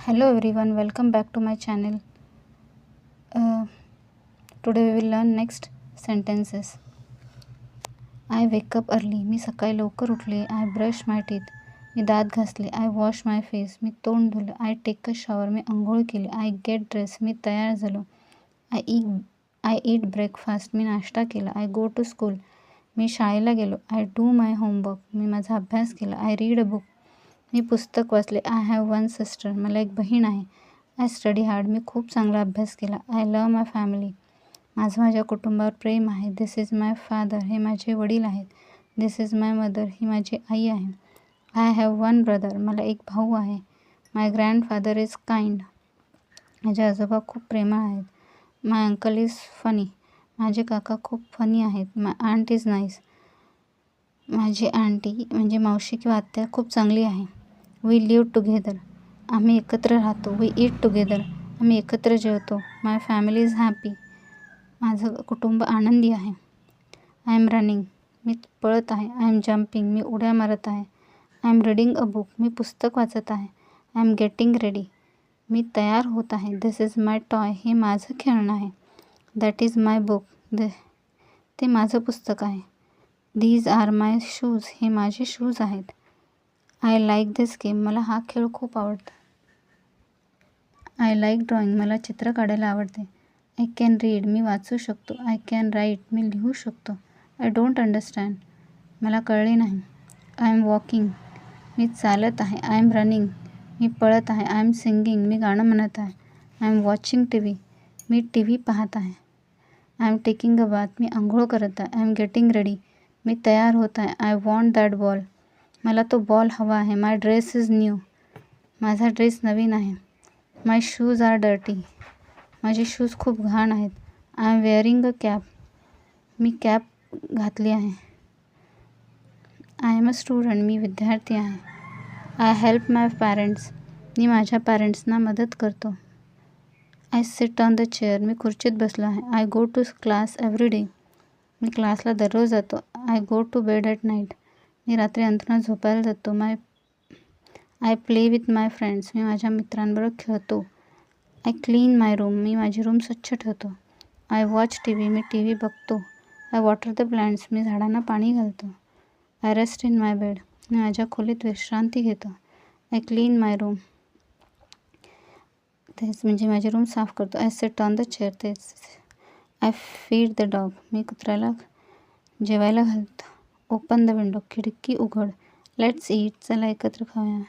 Hello everyone, welcome back to my channel. Today we will learn next sentences. I wake up early. मी सकाळी लवकर उठले. I brush my teeth. मी दात घासले. I wash my face. मी तोंड धुलं. I take a shower. मी अंघोळ केली. I get dressed. मी तयार झालो. I eat breakfast. मी नाश्ता केला. I go to school. मी शाळेला गेलो. I do my homework. मी माझा अभ्यास केला. I read a book. मी पुस्तक वाचले. I have one sister. मला एक बहीण आहे. I study hard. मी खूप चांगला अभ्यास केला. I love my family. माझं माझ्या कुटुंबावर प्रेम आहे. This is my father. हे माझे वडील आहेत. This is my mother. ही माझी आई आहे. I have one brother. मला एक भाऊ आहे. My grandfather is kind. माझे आजोबा खूप प्रेमळ आहेत. My uncle is funny. माझे काका खूप फनी आहेत. My aunt is nice. माझी आंटी म्हणजे मावशी किंवा आत्या खूप चांगली आहे. We live together. आम्ही एकत्र राहतो. We eat together. आम्ही एकत्र जेवतो. My family is happy. माझं कुटुंब आनंदी आहे. I am running. मी पळत आहे. I am jumping. मी उड्या मारत आहे. I am reading a book. मी पुस्तक वाचत आहे. I am getting ready. मी तयार होत आहे. This is my toy. हे माझं खेळणं आहे. That is my book. ते माझं पुस्तक आहे. These are my shoes. हे माझे शूज आहेत. I like this game. मला हा खेळ खूप आवडतो. I like drawing. मला चित्र काढायला आवडते. I can read. मी वाचू शकतो. I can write. मी लिहू शकतो. I don't understand. मला कळले नाही. I am walking. मी चालत आहे. I am running. मी पळत आहे. I am singing. मी गाणं म्हणत आहे. I am watching TV. Me TV पाहत आहे. I am taking a bath. मी अंघोळ करत आहे. I am getting ready. मी तयार होत आहे. I want that ball. मला तो बॉल हवा आहे. My dress is new. माझा ड्रेस नवीन आहे. My shoes are dirty. माझे शूज खूप घाण आहेत. I am wearing a cap. Me cap घातली आहे. I am a student. मी विद्यार्थी आहे. I help my parents. मी माझ्या पॅरेंट्सना मदत करतो. I sit on the chair. मी खुर्चीत बसलो आहे. I go to class every day. मी क्लासला दररोज जातो. I go to bed at night. मी रात्री अंथरुणात झोपायला जातो. I play with my friends. मी माझ्या मित्रांबरोबर खेळतो. I clean my room. मी माझी रूम स्वच्छ ठेवतो. I watch TV. Me TV बघतो. I water the plants. मी झाडांना पाणी घालतो. I rest in my bed. मी माझ्या खोलीत विश्रांती घेतो. I clean my room. तेच म्हणजे माझी रूम साफ करतो. I sit on the chair. तेच I feed the dog. मी कुत्र्याला जेवायला घालतो. Open the window. खिडकी उघड. Let's eat. चला एकत्र खाऊया.